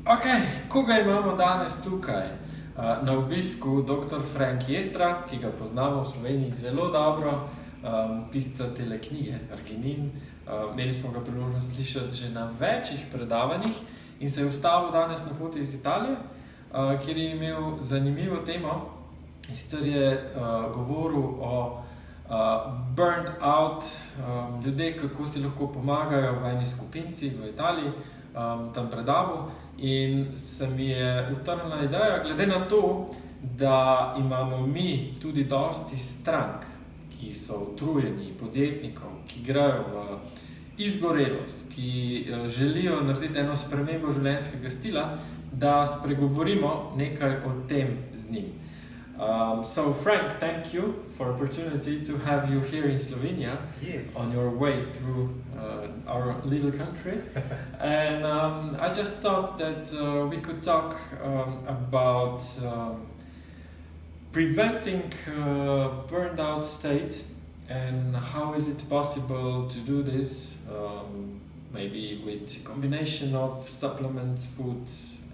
Ok, koga imamo danes tukaj? Na obisku dr. Frank Jestra, ki ga poznamo v Sloveniji zelo dobro, pisca tele knjige Arginin. Imeli smo ga priložnost slišati že na večjih predavanjih in se je ustavil danes na poti iz Italije, kjer je imel zanimivo temo, in sicer je govoril o burned out ljudeh, kako si lahko pomagajo v eni skupinci v Italiji, tam predavu. In se mi je utrnila ideja, glede na to, da imamo mi tudi dosti strank, ki so utrujeni, podjetnikov, ki grejo v izgorelost, ki želijo narediti eno spremembo življenjskega stila, da spregovorimo nekaj o tem z njim. So Frank, thank you for the opportunity to have you here in Slovenia. Yes. On your way through our little country. And I just thought that we could talk about preventing burned out state and how is it possible to do this, maybe with a combination of supplements, food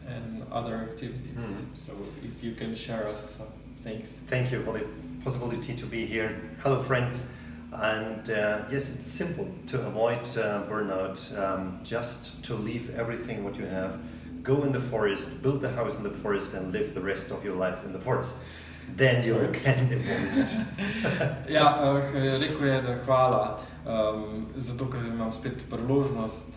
and other activities. So if you can share us some things. Thank you for the possibility to be here. Hello friends. And yes, it's simple to avoid burnout, just to leave everything what you have, go in the forest, build a house in the forest and live the rest of your life in the forest. Then you can avoid it. Ja, rekel je, da hvala, zato ker imam spet priložnost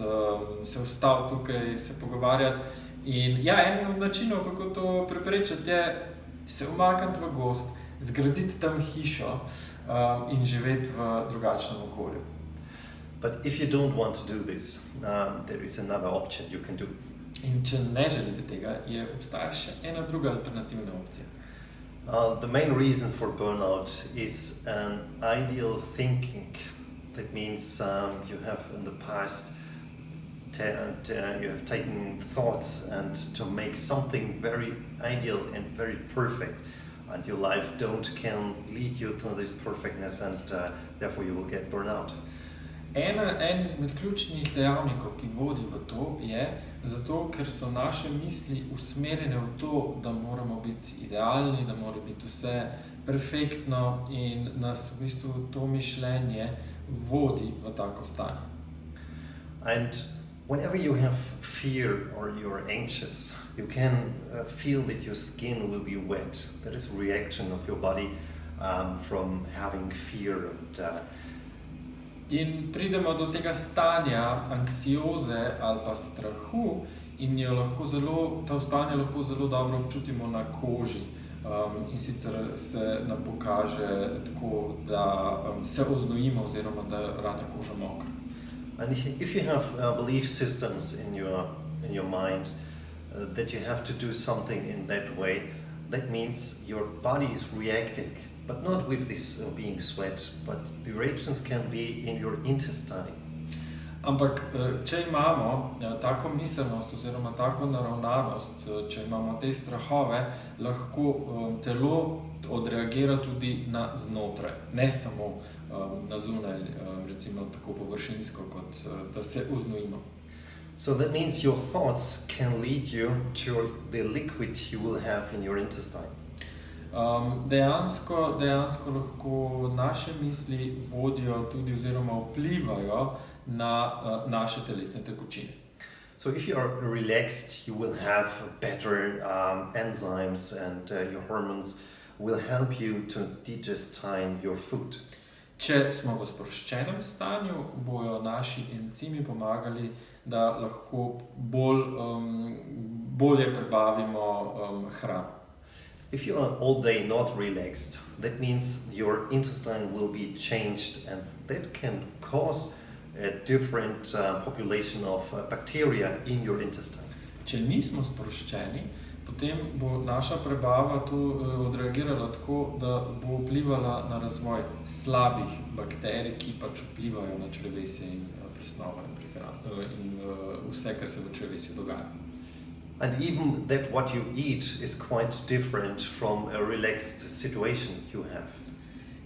se ustaviti tukaj, se pogovarjati. In ja, en od načinov, kako to preprečiti, je se umakniti v gozd, zgraditi tam hišo in živeti v drugačnem okolju. But if you don't want to do this, there is another option you can do. In če ne želite tega, obstaja še ena druga alternativna opcija. The main reason for burnout is an ideal thinking. That means you have in the past you have taken thoughts and to make something very ideal and very perfect, and your life can lead you to this perfectness, and therefore you will get burnout. En izmed ključnih dejavnikov, ki vodi v to, je zato, ker so naše misli usmerjene v to, da moramo biti idealni, da mora biti vse perfektno, in nas v bistvu to mišljenje vodi v tako stanje. And whenever you have fear or you're anxious, you can feel that your skin will be wet. That is a reaction of your body from having fear. In pridemo do tega stanja anksioze ali pa strahu in to stanje lahko zelo dobro občutimo na koži. In sicer se nam pokaže tako, da se oznojimo oziroma da rata koža mokra. And if you have belief systems in your mind that you have to do something in that way, that means your body is reacting, but not with this being sweat, but the reactions can be in your intestine. Ampak če imamo tako miselnost oziroma tako naravnanost, če imamo te strahove, lahko telo odreagira tudi na znotraj, ne samo na zunaj, recimo tako površinsko, kot da se oznojimo. So that means your thoughts can lead you to the liquid you will have in your intestine. Dejansko lahko naše misli vodijo tudi oziroma vplivajo na naše telesne tekočine. So if you are relaxed, you will have better enzymes, and your hormones will help you to digest your food. Če smo v sproščenem stanju, bojo naši encimi pomagali, da lahko bolje prebavimo hrano. If you are all day not relaxed, that means your intestine will be changed, and that can cause a different population of bacteria in your intestine. Če nismo sproščeni, potem bo naša prebava tu odreagirala tako, da bo vplivala na razvoj slabih bakterij, ki pač vplivajo na črevesje in presnovo in vse, kar se v črevesju dogaja. And even that what you eat is quite different from a relaxed situation you have.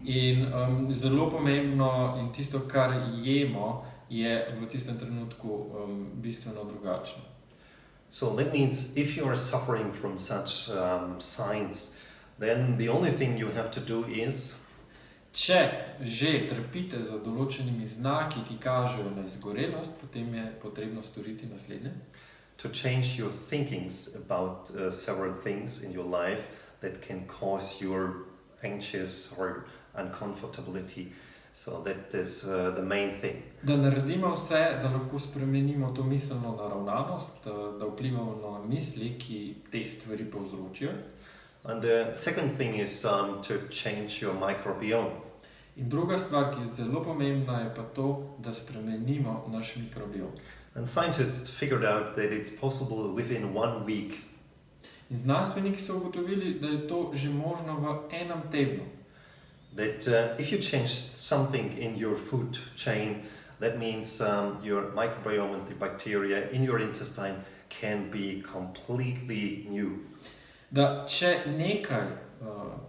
In zelo pomembno in tisto, kar jemo, je v tistem trenutku bistveno drugačno. So that means if you are suffering from such signs, then the only thing you have to do is Če že trpite za določenimi znaki, ki kažejo na izgorelost, potem je potrebno storiti naslednje. to change your thinkings about several things in your life that can cause your anxious or uncomfortability. So that is the main thing. Da naredimo vse, da lahko spremenimo to miselno naravnanost, da vplivamo na misli, ki te stvari povzročijo. And the second thing is to change your microbiome. In druga stvar, ki je zelo pomembna, je pa to, da spremenimo naš mikrobiom. And scientists figured out that it's possible within 1 week. In znanstveniki so ugotovili, da je to že možno v enem tednu. That if you change something in your food chain, that means your microbiome and the bacteria in your intestine can be completely new. Da če nekaj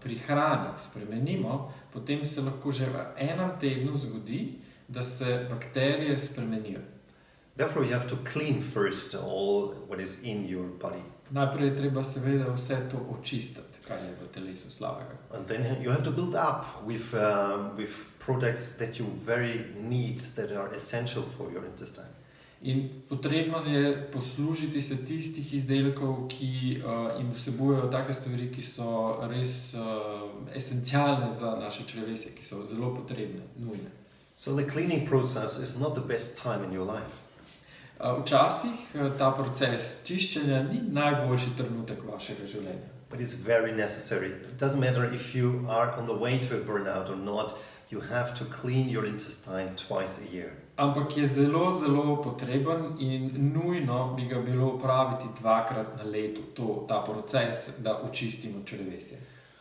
pri hrani spremenimo, potem se lahko že v enem tednu zgodi, da se bakterije spremenijo. Therefore, you have to clean first all what is in your body. Najprej je treba seveda vse to očistiti, kar je v telesu slabega. And then you have to build up with products that you very need, that are essential for your intestine. In potrebno je poslužiti se tistih izdelkov, ki jim vsebujejo take stvari, ki so res esencialne za naše črevesje, ki so zelo potrebne, nujne. So the cleaning process is not the best time in your life. Včasih ta proces čiščenja ni najboljši trenutek vašega življenja. But it's very necessary. It doesn't matter if you are on the way to a burnout or not, you have to clean your intestine twice a year. Ampak je zelo, zelo potreben in nujno bi ga bilo opraviti 2-krat na leto, ta proces, da očistimo črevesje.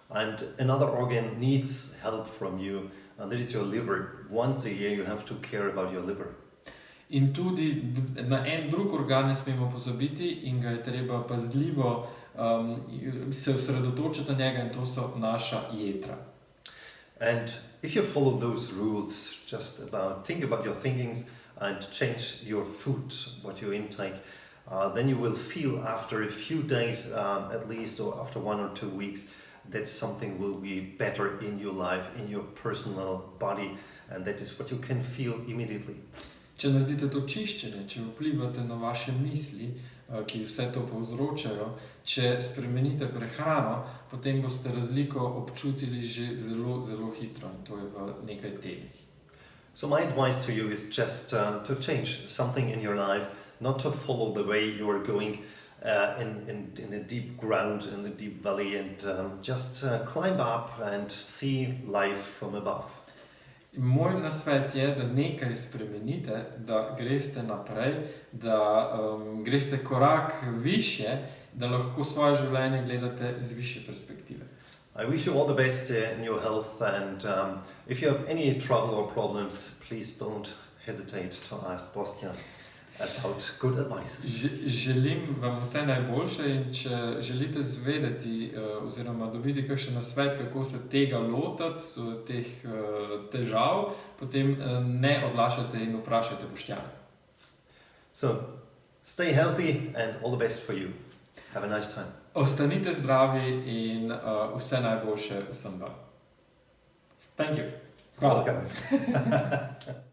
And another organ needs help from you, and that is your liver. Once a year you have to care about your liver. In tudi na en drug organ ne smemo pozabiti in ga je treba pazljivo se osredotočiti na njega, in to so naša jetra. And if you follow those rules, think about your thinkings and change your food, what you intake, then you will feel after a few days, at least, or after 1 or 2 weeks, that something will be better in your life, in your personal body, and that is what you can feel immediately. Če naredite to čiščenje, če vplivate na vaše misli, ki vse to povzročajo, če spremenite prehrano, potem boste razliko občutili že zelo, zelo hitro, in to je v nekaj tednih. So my advice to you is just to change something in your life, not to follow the way you are going in a deep ground, in the deep valley, and just climb up and see life from above. In moj nasvet je, da nekaj spremenite, da greste naprej, da greste korak višje, da lahko svoje življenje gledate iz višje perspektive. I wish you all the best in your health, and if you have any trouble or problems, please don't hesitate to ask Bostjan about good advices. Želim vam vse najboljše, in če želite zvedeti oziroma dobiti kakšen nasvet, kako se tega lotiti, teh težav, potem ne odlašajte in vprašajte Boštjana. So, stay healthy and all the best for you. Have a nice time. Ostanite zdravi in vse najboljše vsem vam. Thank you. Hvala. Welcome.